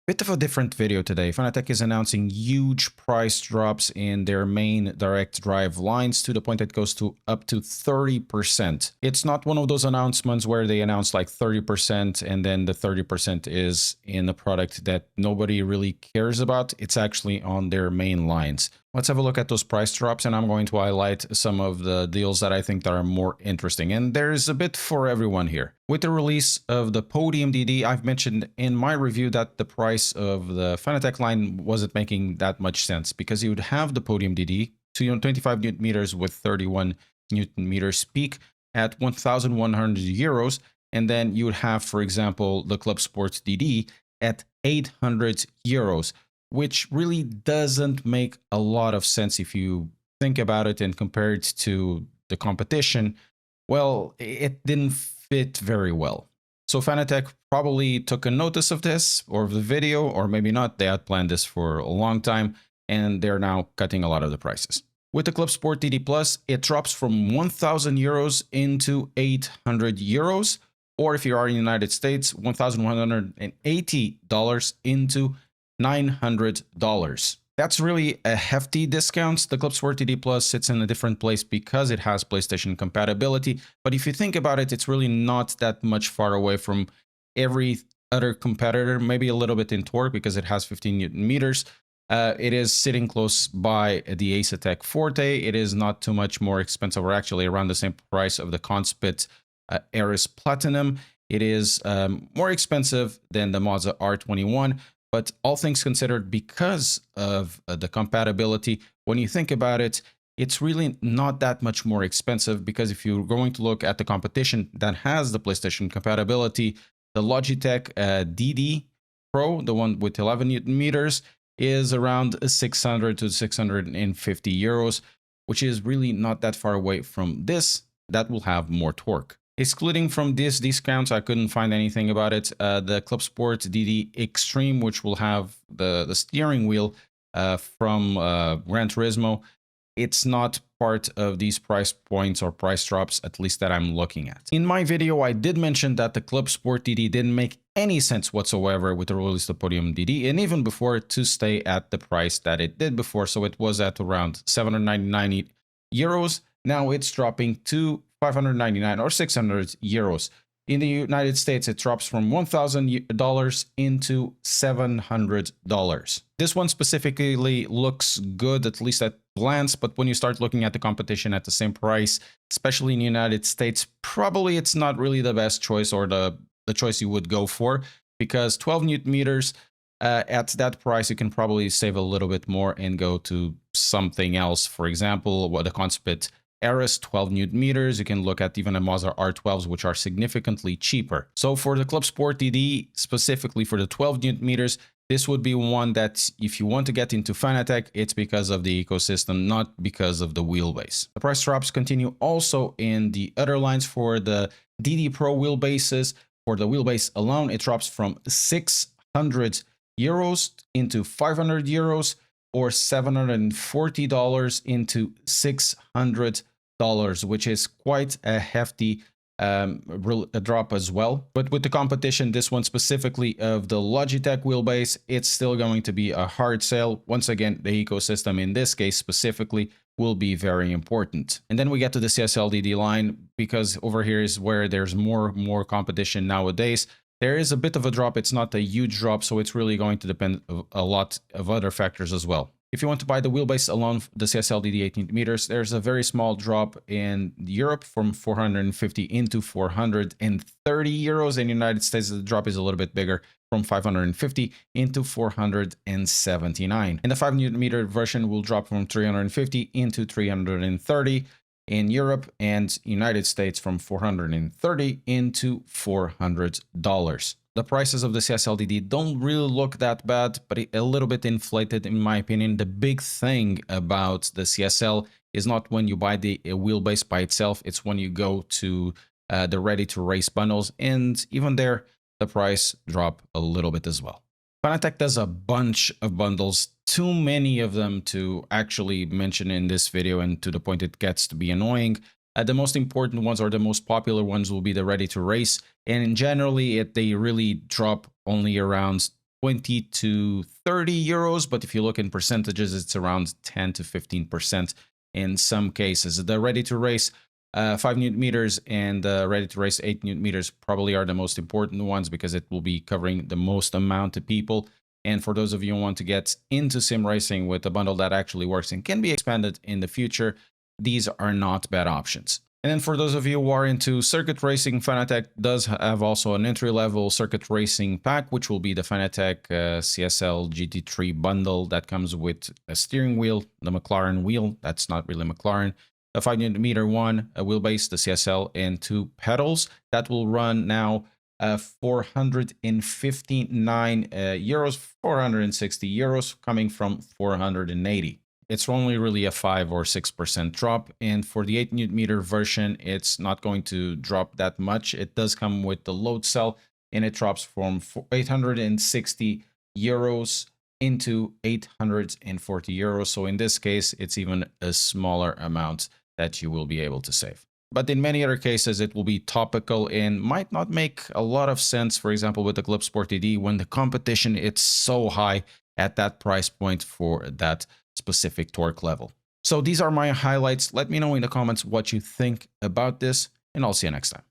Bit of a different video today. Fanatec is announcing huge price drops in their main direct drive lines to the point that it goes to up to 30%. It's not one of those announcements where they announce like 30% and then the 30% is in a product that nobody really cares about. It's actually on their main lines. Let's have a look at those price drops, and I'm going to highlight some of the deals that I think that are more interesting. And there's a bit for everyone here. With the release of the Podium DD, I've mentioned in my review that the price of the Fanatec line wasn't making that much sense because you would have the Podium DD, 25 Newton meters with 31 Newton meters peak at 1,100 euros. And then you would have, for example, the ClubSport DD at 800 euros. Which really doesn't make a lot of sense if you think about it and compare it to the competition. Well, it didn't fit very well. So Fanatec probably took a notice of this or of the video, or maybe not. They had planned this for a long time, and they're now cutting a lot of the prices. With the ClubSport DD Plus, it drops from 1,000 euros into 800 euros, or if you are in the United States, $1,180 into $900. That's really a hefty discount. The ClubSport DD Plus sits in a different place because it has PlayStation compatibility. But if you think about it, it's really not that much far away from every other competitor, maybe a little bit in torque because it has 15 Newton meters. It is sitting close by the Fanatec Forte. It is not too much more expensive, or actually around the same price of the Conspit Aris Platinum. It is more expensive than the Mazda R21. But all things considered, because of the compatibility, when you think about it, it's really not that much more expensive, because if you're going to look at the competition that has the PlayStation compatibility, the Logitech DD Pro, the one with 11 Newton meters, is around 600 to 650 euros, which is really not that far away from this that will have more torque. Excluding from these discounts, I couldn't find anything about it. The ClubSport DD Extreme, which will have the steering wheel from Gran Turismo, it's not part of these price points or price drops, at least that I'm looking at. In my video, I did mention that the ClubSport DD didn't make any sense whatsoever with the release of the Podium DD, and even before, to stay at the price that it did before. So it was at around 799 euros. Now it's dropping to 599 or 600 euros. In the United States, it drops from $1,000 into $700. This one specifically looks good, at least at glance, but when you start looking at the competition at the same price, especially in the United States, probably it's not really the best choice, or the choice you would go for, because 12 Newton meters at that price, you can probably save a little bit more and go to something else. For example, what the Conspit Aris 12 Newton meters. You can look at even a Mazda R12s, which are significantly cheaper. So for the ClubSport DD, specifically for the 12 Newton meters, this would be one that if you want to get into Fanatec, it's because of the ecosystem, not because of the wheelbase. The price drops continue also in the other lines for the DD Pro wheelbases. For the wheelbase alone, it drops from 600 euros into 500 euros, or $740 into $600, which is quite a hefty drop as well. But with the competition, this one specifically of the Logitech wheelbase, it's still going to be a hard sale. Once again, the ecosystem in this case specifically will be very important. And then we get to the CSL DD line, because over here is where there's more competition nowadays. There is a bit of a drop. It's not a huge drop, so it's really going to depend on a lot of other factors as well. If you want to buy the wheelbase alone, the CSL DD 18 meters, there's a very small drop in Europe from 450 into 430 euros. In the United States, the drop is a little bit bigger, from 550 into 479. And the 5 Newton meter version will drop from 350 into 330 in Europe, and United States from 430 into $400. The prices of the CSL DD don't really look that bad, but a little bit inflated in my opinion. The big thing about the CSL is not when you buy the wheelbase by itself, it's when you go to the ready to race bundles, and even there the price drop a little bit as well. Fanatec does a bunch of bundles, too many of them to actually mention in this video, and to the point it gets to be annoying. The most important ones, or the most popular ones, will be the ready to race, and generally they really drop only around 20 to 30 euros, but if you look in percentages, it's around 10 to 15% in some cases. The ready to race 5 Newton meters and ready to race 8 Newton meters probably are the most important ones because it will be covering the most amount of people. And for those of you who want to get into sim racing with a bundle that actually works and can be expanded in the future, these are not bad options. And then for those of you who are into circuit racing, Fanatec does have also an entry-level circuit racing pack, which will be the Fanatec CSL GT3 bundle that comes with a steering wheel, the McLaren wheel, that's not really McLaren, a 5 Newton meter one, a wheelbase, the CSL, and 2 pedals. That will run now 459 euros, 460 euros, coming from 480. It's only really a 5 or 6% drop, and for the 8 Newton meter version, it's not going to drop that much. It does come with the load cell, and it drops from 860 euros into 840 euros. So in this case, it's even a smaller amount that you will be able to save. But in many other cases, it will be topical and might not make a lot of sense, for example, with the ClubSport DD, when the competition is so high at that price point for that specific torque level. So these are my highlights. Let me know in the comments what you think about this, and I'll see you next time.